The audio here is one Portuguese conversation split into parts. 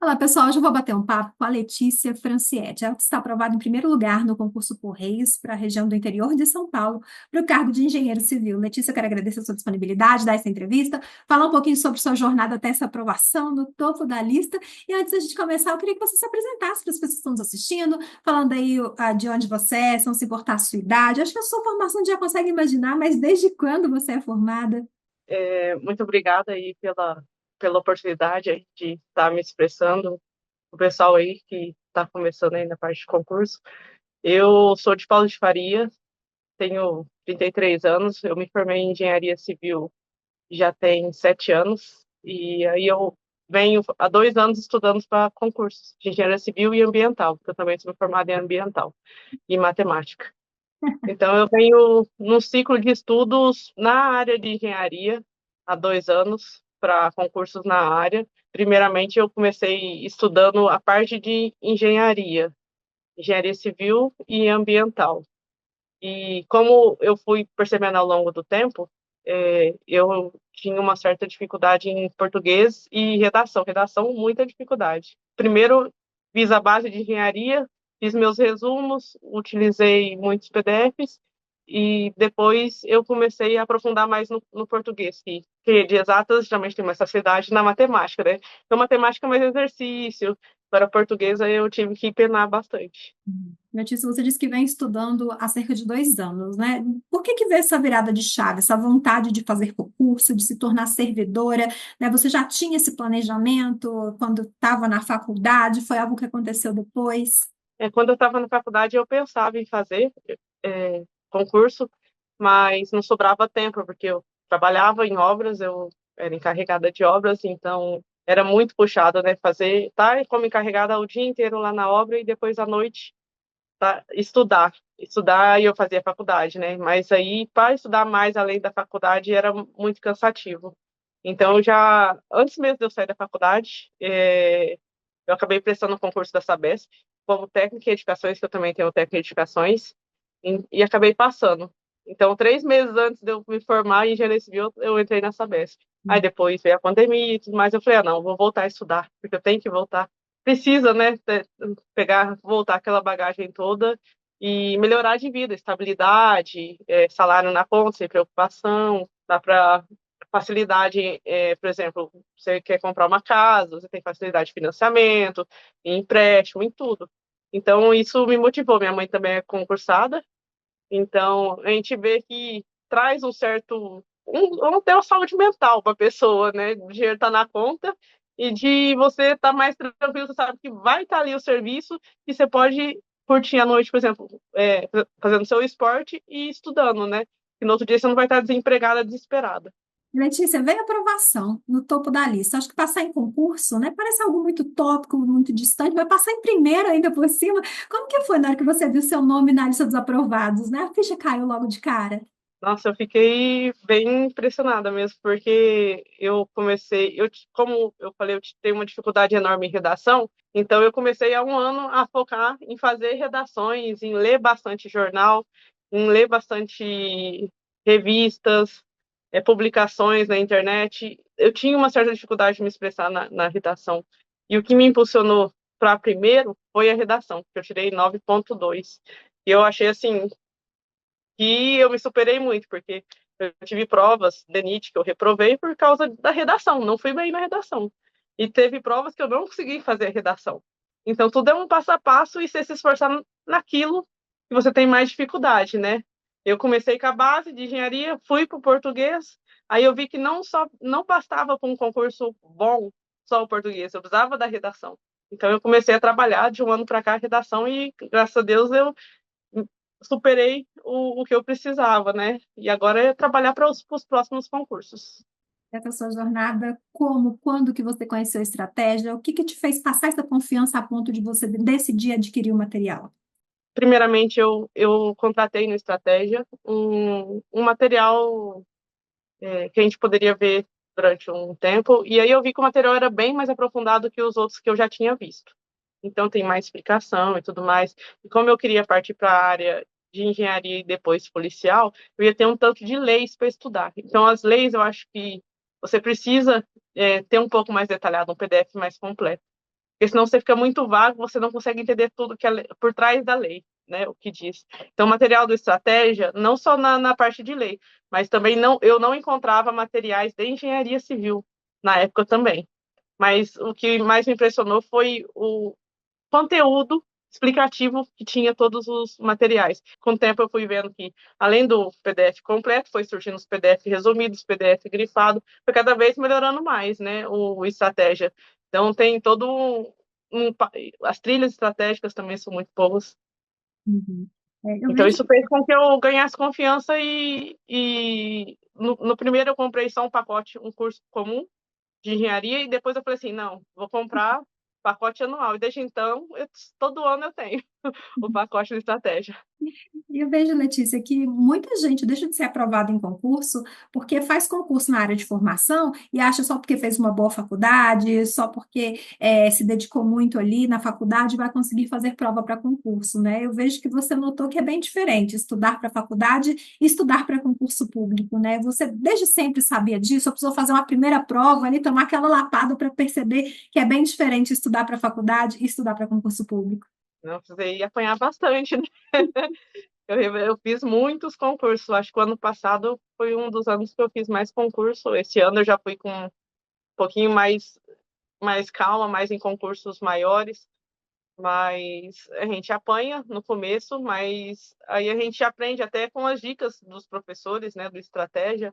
Olá, pessoal. Hoje eu vou bater um papo com a Letícia Francietti. Ela está aprovada em primeiro lugar no concurso Correios para a região do interior de São Paulo, para o cargo de engenheiro civil. Letícia, eu quero agradecer a sua disponibilidade, dar essa entrevista, falar um pouquinho sobre sua jornada até essa aprovação no topo da lista. E antes da gente começar, eu queria que você se apresentasse para as pessoas que estão nos assistindo, falando aí de onde você é, se não se importar a sua idade. Acho que a sua formação já consegue imaginar, mas desde quando você é formada? Muito obrigada aí pela oportunidade aí de estar me expressando, o pessoal aí que está começando aí na parte de concurso. Eu sou de Paulo de Faria, tenho 33 anos, eu me formei em engenharia civil já tem 7 anos, e aí eu venho há 2 anos estudando para concursos de engenharia civil e ambiental, porque eu também sou formada em ambiental e matemática. Então, eu venho num ciclo de estudos na área de engenharia há 2 anos para concursos na área. Primeiramente, eu comecei estudando a parte de engenharia civil e ambiental. E como eu fui percebendo ao longo do tempo, eu tinha uma certa dificuldade em português e redação, muita dificuldade. Primeiro, fiz a base de engenharia, fiz meus resumos, utilizei muitos PDFs, e depois eu comecei a aprofundar mais no português, que de exatas geralmente tem mais facilidade na matemática, né? Então, matemática é mais exercício, para português aí eu tive que penar bastante. Letícia, você disse que vem estudando há cerca de 2 anos, né? Por que que veio essa virada de chave, essa vontade de fazer concurso, de se tornar servidora, né? Você já tinha esse planejamento quando estava na faculdade? Foi algo que aconteceu depois? Quando eu estava na faculdade, eu pensava em fazer concurso, mas não sobrava tempo, porque eu trabalhava em obras, eu era encarregada de obras, então era muito puxado, né? Fazer, tá como encarregada o dia inteiro lá na obra e depois à noite tá, estudar. Estudar e eu fazia faculdade, né? Mas aí, para estudar mais além da faculdade, era muito cansativo. Então, eu já, antes mesmo de eu sair da faculdade, eu acabei prestando o concurso da Sabesp, como técnica em edificações, que eu também tenho técnica em edificações, e acabei passando. Então, 3 meses antes de eu me formar em engenharia civil, eu entrei na Sabesp. Aí depois veio a pandemia e tudo mais, eu falei, não, vou voltar a estudar, porque eu tenho que voltar. Precisa, né, pegar, voltar aquela bagagem toda e melhorar de vida, estabilidade, salário na conta, sem preocupação, dá para facilidade, por exemplo, você quer comprar uma casa, você tem facilidade de financiamento, em empréstimo, em tudo. Então, isso me motivou. Minha mãe também é concursada, então a gente vê que traz um certo, até uma saúde mental para a pessoa, né? O dinheiro está na conta e de você estar mais tranquilo, você sabe que vai estar ali o serviço e você pode curtir a noite, por exemplo, fazendo seu esporte e estudando, né? E no outro dia você não vai estar desempregada, desesperada. Letícia, veio a aprovação no topo da lista. Acho que passar em concurso, né? Parece algo muito tópico, muito distante, vai passar em primeiro ainda por cima. Como que foi na hora que você viu seu nome na lista dos aprovados, né? A ficha caiu logo de cara. Nossa, eu fiquei bem impressionada mesmo, porque eu comecei, como eu falei, tenho uma dificuldade enorme em redação, então eu comecei há um ano a focar em fazer redações, em ler bastante jornal, em ler bastante revistas, publicações na internet. Eu tinha uma certa dificuldade de me expressar na redação, e o que me impulsionou para primeiro foi a redação, que eu tirei 9,2. E eu achei assim e eu me superei muito, porque eu tive provas de NIT que eu reprovei por causa da redação, não fui bem na redação. E teve provas que eu não consegui fazer a redação. Então, tudo é um passo a passo e você se esforçar naquilo que você tem mais dificuldade, né? Eu comecei com a base de engenharia, fui para o português, aí eu vi que não bastava com um concurso bom só o português, eu precisava da redação. Então, eu comecei a trabalhar de um ano para cá a redação e, graças a Deus, eu superei o que eu precisava, né? E agora é trabalhar para os próximos concursos. Essa sua jornada, como, quando que você conheceu a estratégia? O que que te fez passar essa confiança a ponto de você decidir adquirir o material? Primeiramente, eu contratei no Estratégia um material que a gente poderia ver durante um tempo, e aí eu vi que o material era bem mais aprofundado que os outros que eu já tinha visto. Então, tem mais explicação e tudo mais. E como eu queria partir para a área de engenharia e depois policial, eu ia ter um tanto de leis para estudar. Então, as leis, eu acho que você precisa ter um pouco mais detalhado, um PDF mais completo. porque senão você fica muito vago, você não consegue entender tudo que é por trás da lei, né, o que diz. Então, o material do estratégia, não só na parte de lei, mas também eu não encontrava materiais de engenharia civil na época também. Mas o que mais me impressionou foi o conteúdo explicativo que tinha todos os materiais. Com o tempo eu fui vendo que, além do PDF completo, foi surgindo os PDF resumidos, PDF grifado, foi cada vez melhorando mais, né, o estratégia. Então tem todo as trilhas estratégicas também são muito boas. Uhum. Eu Então vejo. isso fez com que eu ganhasse confiança e no primeiro eu comprei só um pacote, um curso comum de engenharia, e depois eu falei assim, não, vou comprar pacote anual. E desde então, todo ano eu tenho o pacote de estratégia. E eu vejo, Letícia, que muita gente deixa de ser aprovada em concurso porque faz concurso na área de formação e acha só porque fez uma boa faculdade, só porque se dedicou muito ali na faculdade, vai conseguir fazer prova para concurso, né? Eu vejo que você notou que é bem diferente estudar para faculdade e estudar para concurso público, né? Você desde sempre sabia disso, ou precisou fazer uma primeira prova ali, tomar aquela lapada para perceber que é bem diferente estudar para faculdade e estudar para concurso público. Não precisei apanhar bastante, né? Eu fiz muitos concursos. Acho que o ano passado foi um dos anos que eu fiz mais concurso. Esse ano eu já fui com um pouquinho mais calma, mais em concursos maiores. Mas a gente apanha no começo, mas aí a gente aprende até com as dicas dos professores, né, do estratégia,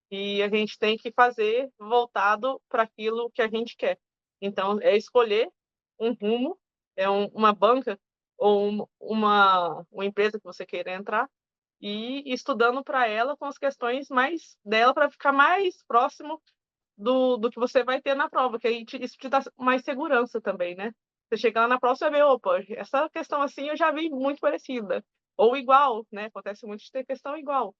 e a gente tem que fazer voltado para aquilo que a gente quer. Então, é escolher um rumo, uma banca ou uma empresa que você queira entrar e ir estudando para ela com as questões mais dela para ficar mais próximo do que você vai ter na prova, que aí isso te dá mais segurança também, né? Você chega lá na prova, você vê, opa, essa questão assim eu já vi muito parecida. Ou igual, né? Acontece muito de ter questão igual.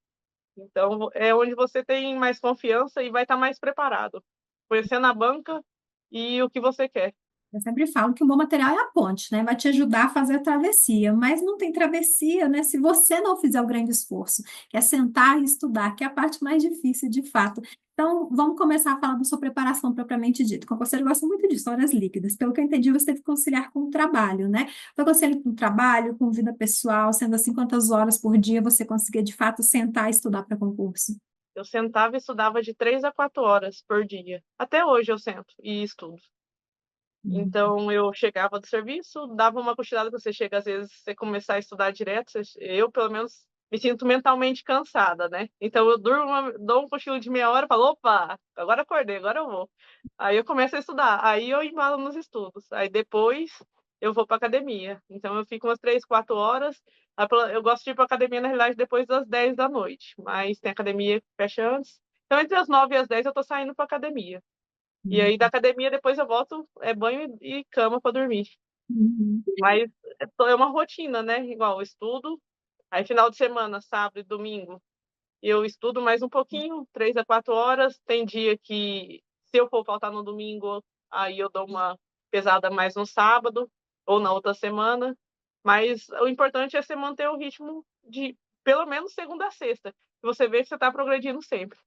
Então, é onde você tem mais confiança e vai estar mais preparado, conhecendo a banca e o que você quer. Eu sempre falo que um bom material é a ponte, né? Vai te ajudar a fazer a travessia, mas não tem travessia, né? Se você não fizer o grande esforço, que é sentar e estudar, que é a parte mais difícil, de fato. Então, vamos começar a falar da sua preparação propriamente dita. O concurseiro gosta muito disso, horas líquidas. Pelo que eu entendi, você teve que conciliar com o trabalho, né? Foi conciliar com o trabalho, com vida pessoal, sendo assim, quantas horas por dia você conseguia, de fato, sentar e estudar para concurso? Eu sentava e estudava de 3 a 4 horas por dia. Até hoje eu sento e estudo. Hum. Então, eu chegava do serviço, dava uma cochilada, você chega, às vezes, você começar a estudar direto, eu, pelo menos, me sinto mentalmente cansada, né? Então, eu durmo, dou um cochilo de meia hora, falo, opa, agora acordei, agora eu vou. Aí eu começo a estudar, aí eu embalo nos estudos, aí depois eu vou para academia. Então, eu fico umas 3, 4 horas, eu gosto de ir para academia, na realidade, depois das 10 da noite, mas tem academia que fecha antes. Então, entre as 9 e as 10 eu tô saindo para academia. E aí da academia depois eu volto, é banho e cama para dormir. Uhum. Mas é uma rotina, né? Igual eu estudo, aí final de semana, sábado e domingo, eu estudo mais um pouquinho, 3 a 4 horas. Tem dia que, se eu for faltar no domingo, aí eu dou uma pesada mais no sábado ou na outra semana. Mas o importante é você manter o ritmo de pelo menos segunda a sexta. Você vê que você está progredindo sempre.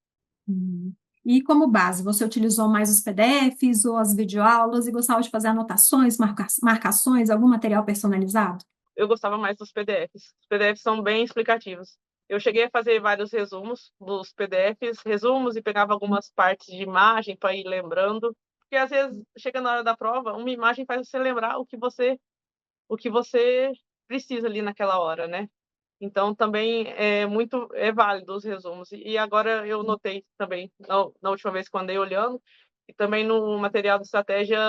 Uhum. E como base, você utilizou mais os PDFs ou as videoaulas e gostava de fazer anotações, marcações, algum material personalizado? Eu gostava mais dos PDFs. Os PDFs são bem explicativos. Eu cheguei a fazer vários resumos dos PDFs, resumos, e pegava algumas partes de imagem para ir lembrando, porque às vezes chega na hora da prova, uma imagem faz você lembrar o que você precisa ali naquela hora, né? Então também é válido os resumos. E agora eu notei também na última vez que eu andei olhando, e também no material de estratégia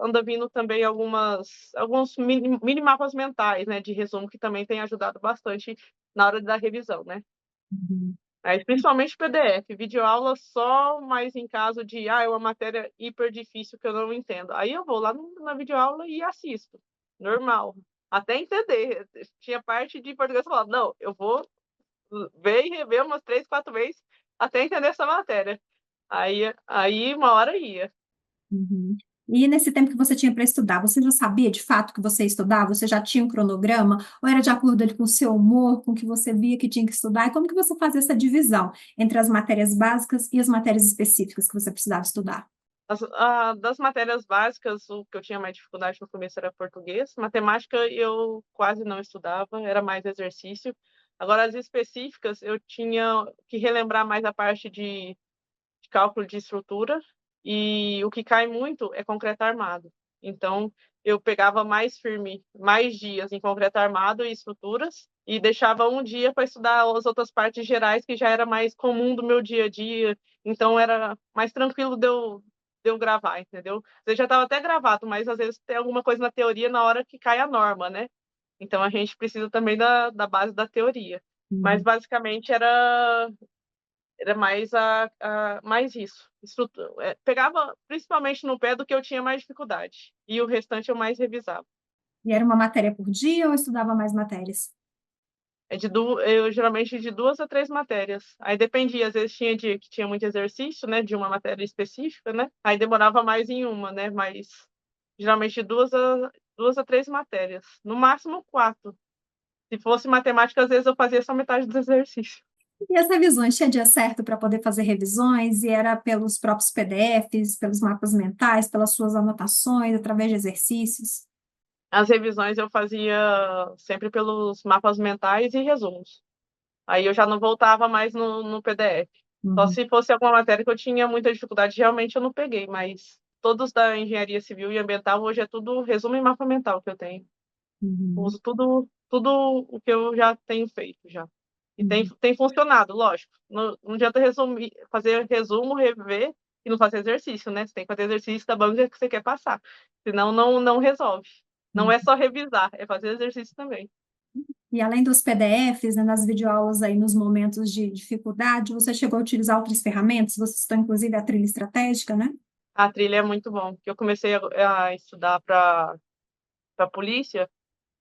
anda vindo também alguns mini-mapas mentais, né, de resumo, que também tem ajudado bastante na hora da revisão, né? Uhum. Mas principalmente PDF, videoaula só, mas em caso de é uma matéria hiper difícil que eu não entendo. Aí eu vou lá na videoaula e assisto. Normal. Até entender. Tinha parte de português que eu falava, não, eu vou ver e rever umas 3, 4 vezes até entender essa matéria. Aí uma hora ia. Uhum. E nesse tempo que você tinha para estudar, você já sabia de fato que você ia estudar? Você já tinha um cronograma? Ou era de acordo ali com o seu humor, com o que você via que tinha que estudar? E como que você fazia essa divisão entre as matérias básicas e as matérias específicas que você precisava estudar? Das matérias básicas, o que eu tinha mais dificuldade no começo era português. Matemática eu quase não estudava, era mais exercício. Agora, as específicas, eu tinha que relembrar mais a parte de cálculo de estrutura, e o que cai muito é concreto armado. Então, eu pegava mais firme, mais dias em concreto armado e estruturas, e deixava um dia para estudar as outras partes gerais, que já era mais comum do meu dia a dia, então era mais tranquilo de eu gravar, entendeu? Você já estava até gravado, mas às vezes tem alguma coisa na teoria na hora que cai a norma, né? Então a gente precisa também da base da teoria. Mas Uhum. basicamente era mais isso. Pegava principalmente no pé do que eu tinha mais dificuldade. E o restante eu mais revisava. E era uma matéria por dia ou estudava mais matérias? Eu geralmente de 2 a 3 matérias. Aí dependia, às vezes tinha dia que tinha muito exercício, né, de uma matéria específica, né? Aí demorava mais em uma, né? Mas geralmente de 2 a 3 matérias. No máximo 4. Se fosse matemática, às vezes eu fazia só metade dos exercícios. E as revisões, tinha dia certo para poder fazer revisões, e era pelos próprios PDFs, pelos mapas mentais, pelas suas anotações, através de exercícios. As revisões eu fazia sempre pelos mapas mentais e resumos. Aí eu já não voltava mais no PDF. Só Uhum, se fosse alguma matéria que eu tinha muita dificuldade, realmente eu não peguei, mas todos da engenharia civil e ambiental hoje é tudo resumo e mapa mental que eu tenho. uhum, Uso tudo o que eu já tenho feito já. E tem, uhum, tem funcionado, lógico. Não adianta fazer resumo, rever e não fazer exercício, né? Você tem que fazer exercício da banca que você quer passar. Senão não resolve. Não uhum. é só revisar, é fazer exercício também. E além dos PDFs, né, nas videoaulas aí nos momentos de dificuldade, você chegou a utilizar outras ferramentas? Você citou inclusive a trilha estratégica, né? A trilha é muito bom, porque eu comecei a estudar para Polícia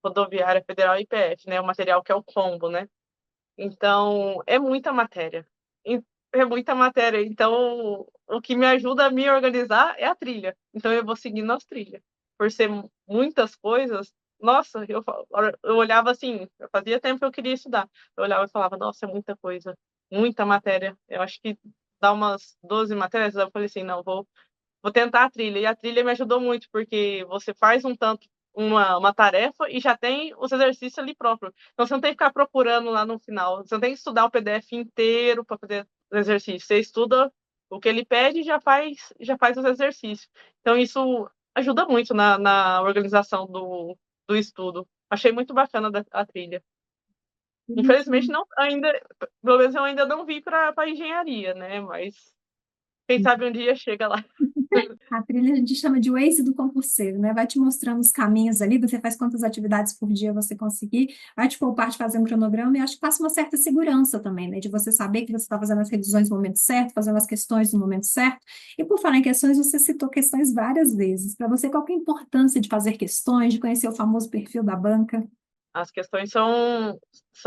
Rodoviária Federal e IPF, né? O material que é o combo, né? Então, é muita matéria. É muita matéria. Então, o que me ajuda a me organizar é a trilha. Então, eu vou seguindo as trilhas. Por ser muitas coisas, nossa, eu olhava assim, fazia tempo que eu queria estudar. Eu olhava e falava, nossa, é muita coisa, muita matéria. Eu acho que dá umas 12 matérias. Eu falei assim, não, vou tentar a trilha. E a trilha me ajudou muito, porque você faz uma tarefa e já tem os exercícios ali próprio. Então você não tem que ficar procurando lá no final. Você não tem que estudar o PDF inteiro para fazer o exercício. Você estuda o que ele pede e já faz os exercícios. Então isso ajuda muito na organização do estudo. Achei muito bacana a trilha. Infelizmente, não, ainda, pelo menos eu ainda não vi para engenharia, né? Mas quem sabe um dia chega lá. A trilha a gente chama de Waze do concurseiro, né? Vai te mostrando os caminhos ali, você faz quantas atividades por dia você conseguir, vai te poupar de fazer um cronograma e acho que passa uma certa segurança também, né? De você saber que você está fazendo as revisões no momento certo, fazendo as questões no momento certo. E por falar em questões, você citou questões várias vezes. Para você, qual que é a importância de fazer questões, de conhecer o famoso perfil da banca? As questões são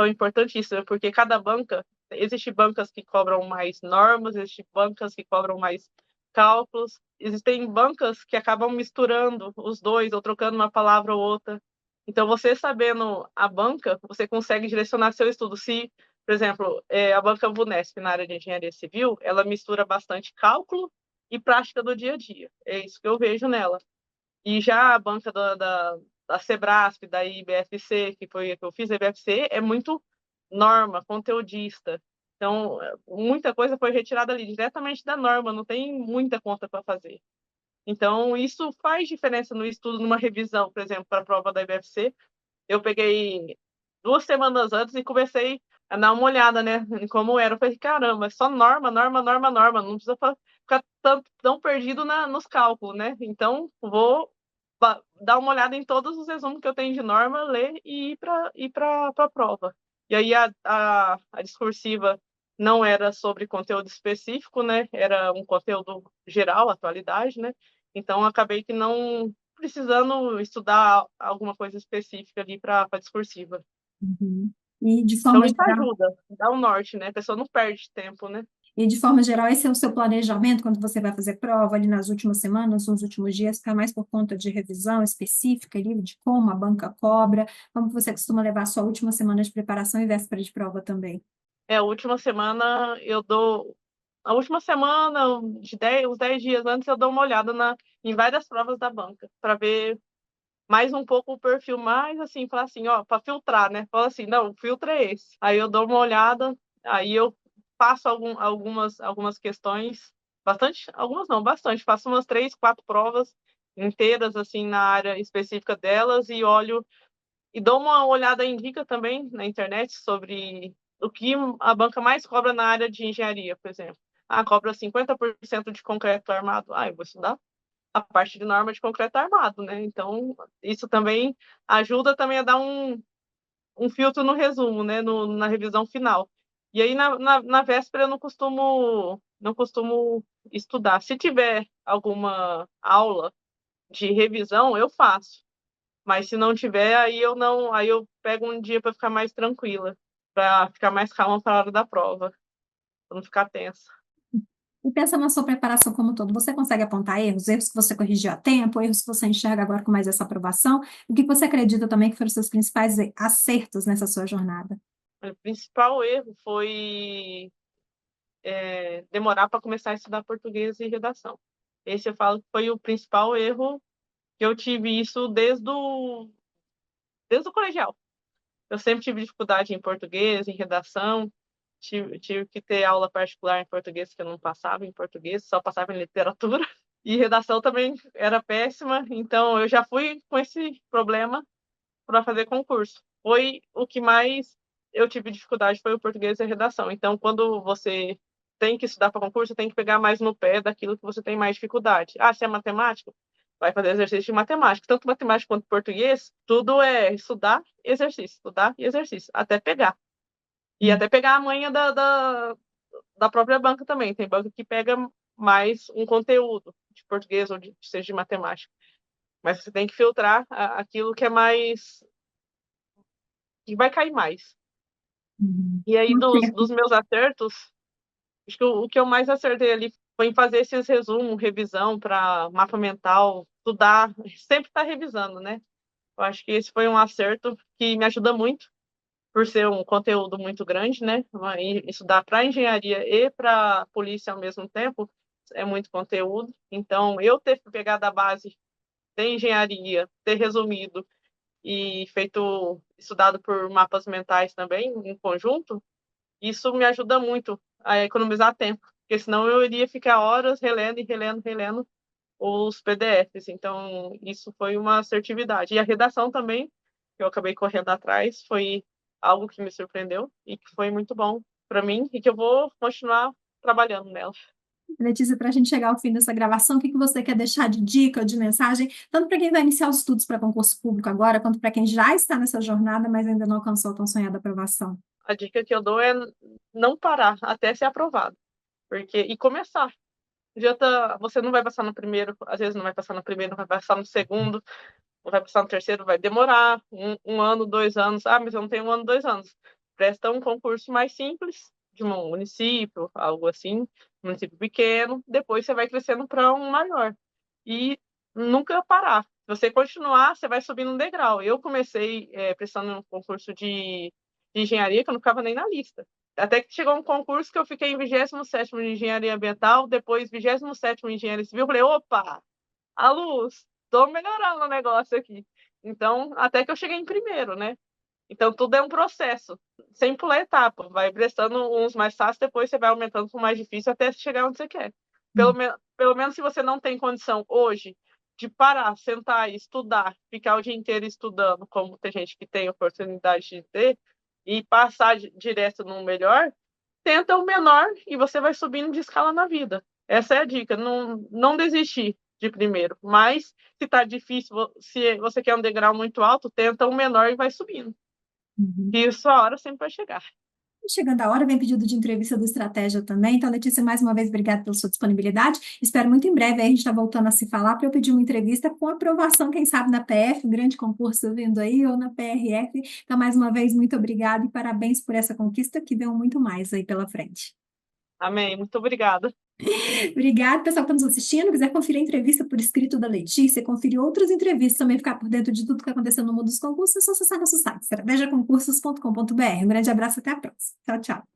importantíssimas, porque cada banca, existe bancas que cobram mais normas, existe bancas que cobram mais cálculos, existem bancas que acabam misturando os dois ou trocando uma palavra ou outra. Então, você sabendo a banca, você consegue direcionar seu estudo. Se, por exemplo, a banca Vunesp, na área de engenharia civil, ela mistura bastante cálculo e prática do dia a dia. É isso que eu vejo nela. E já a banca da Sebrasp, da IBFC, que foi a que eu fiz, a IBFC é muito norma, conteudista. Então, muita coisa foi retirada ali diretamente da norma, não tem muita conta para fazer. Então, isso faz diferença no estudo, numa revisão, por exemplo, para a prova da IBFC. Eu peguei 2 semanas antes e comecei a dar uma olhada, né, em como era. Eu falei, caramba, é só norma, norma, norma, norma, não precisa ficar tão perdido nos cálculos, né? Então, vou dar uma olhada em todos os resumos que eu tenho de norma, ler e ir para a prova. E aí a discursiva não era sobre conteúdo específico, né? Era um conteúdo geral, atualidade, né? Então, acabei que não precisando estudar alguma coisa específica ali para a discursiva. Uhum. E de Então, forma isso geral, ajuda, dá um norte, né? A pessoa não perde tempo, né? esse é o seu planejamento quando você vai fazer prova ali nas últimas semanas, nos últimos dias, ficar mais por conta de revisão específica ali, de como a banca cobra, como você costuma levar a sua última semana de preparação e véspera de prova também. A última semana eu dou. a última semana, uns 10 dias antes, eu dou uma olhada em várias provas da banca, para ver mais um pouco o perfil, mais assim, falar assim, ó, para filtrar, né? Fala assim, não, o filtro é esse. Aí eu dou uma olhada, aí eu faço algumas questões, bastante, algumas não, bastante, faço umas 3, 4 provas inteiras, assim, na área específica delas e olho, e dou uma olhada em dica também na internet sobre o que a banca mais cobra na área de engenharia, por exemplo. Ah, cobra 50% de concreto armado. Ah, eu vou estudar a parte de norma de concreto armado, né? Então, isso também ajuda também a dar um filtro no resumo, né? Na revisão final. E aí, na véspera, eu não costumo estudar. Se tiver alguma aula de revisão, eu faço. Mas se não tiver, aí eu pego um dia para ficar mais tranquila, para ficar mais calma para a hora da prova, para não ficar tensa. E pensa na sua preparação como um todo. Você consegue apontar erros, erros que você corrigiu a tempo, erros que você enxerga agora com mais essa aprovação? O que você acredita também que foram os seus principais acertos nessa sua jornada? O principal erro foi demorar para começar a estudar português e redação. Esse eu falo que foi o principal erro que eu tive isso desde o colegial. Eu sempre tive dificuldade em português, em redação, tive que ter aula particular em português, que eu não passava em português, só passava em literatura. E redação também era péssima, então eu já fui com esse problema para fazer concurso. Foi o que mais eu tive dificuldade, foi o português e a redação. Então, quando você tem que estudar para concurso, tem que pegar mais no pé daquilo que você tem mais dificuldade. Ah, se é matemático, vai fazer exercício de matemática. Tanto matemática quanto português, tudo é estudar e exercício, até pegar. E até pegar a manha da própria banca também. Tem banca que pega mais um conteúdo de português ou seja de matemática. Mas você tem que filtrar aquilo que é mais, que vai cair mais. Uhum. E aí, dos Acerto. meus acertos, acho que o que eu mais acertei ali foi em fazer esses resumos, revisão para mapa mental, estudar, sempre estar revisando, né? Eu acho que esse foi um acerto que me ajuda muito, por ser um conteúdo muito grande, né? E estudar para engenharia e para polícia ao mesmo tempo é muito conteúdo. Então, eu ter pegado a base de engenharia, ter resumido e estudado por mapas mentais também, em conjunto, isso me ajuda muito a economizar tempo, porque senão eu iria ficar horas relendo e relendo, relendo os PDFs. Então, isso foi uma assertividade. E a redação também, que eu acabei correndo atrás, foi algo que me surpreendeu e que foi muito bom para mim e que eu vou continuar trabalhando nela. Letícia, para a gente chegar ao fim dessa gravação, o que que você quer deixar de dica ou de mensagem, tanto para quem vai iniciar os estudos para concurso público agora, quanto para quem já está nessa jornada, mas ainda não alcançou a tão sonhada aprovação? A dica que eu dou é não parar até ser aprovado, e começar. Você não vai passar no primeiro, às vezes não vai passar no primeiro, não vai passar no segundo, não vai passar no terceiro, vai demorar um ano, 2 anos. Ah, mas eu não tenho 1 ano, 2 anos. Presta um concurso mais simples, de um município, algo assim, um município pequeno, depois você vai crescendo para um maior. E nunca parar. Se você continuar, você vai subindo um degrau. Eu comecei prestando um concurso de engenharia, que eu não ficava nem na lista. Até que chegou um concurso que eu fiquei em 27º em engenharia ambiental, depois 27º em engenharia civil. Eu falei, opa, a luz, tô melhorando o negócio aqui. Então, até que eu cheguei em primeiro, né? Então, tudo é um processo, sem pular etapa. Vai prestando uns mais fáceis, depois você vai aumentando para o mais difícil até chegar onde você quer. Pelo menos se você não tem condição hoje de parar, sentar e estudar, ficar o dia inteiro estudando, como tem gente que tem oportunidade de ter, e passar direto no melhor, tenta o menor e você vai subindo de escala na vida. Essa é a dica, não desistir de primeiro. Mas se está difícil, se você quer um degrau muito alto, tenta o menor e vai subindo. Uhum. E sua hora sempre vai chegar. Chegando a hora, vem pedido de entrevista do Estratégia também. Então, Letícia, mais uma vez, obrigada pela sua disponibilidade. Espero muito em breve aí a gente está voltando a se falar para eu pedir uma entrevista com aprovação, quem sabe, na PF, um grande concurso vindo aí, ou na PRF. Então, mais uma vez, muito obrigada e parabéns por essa conquista, que deu muito mais aí pela frente. Amém. Muito obrigada. Obrigada, pessoal que está nos assistindo. Quiser conferir a entrevista por escrito da Letícia, conferir outras entrevistas, também ficar por dentro de tudo que aconteceu no mundo dos concursos, é só acessar nosso site, estratégiaconcursos.com.br. Um grande abraço, até a próxima. Tchau, tchau.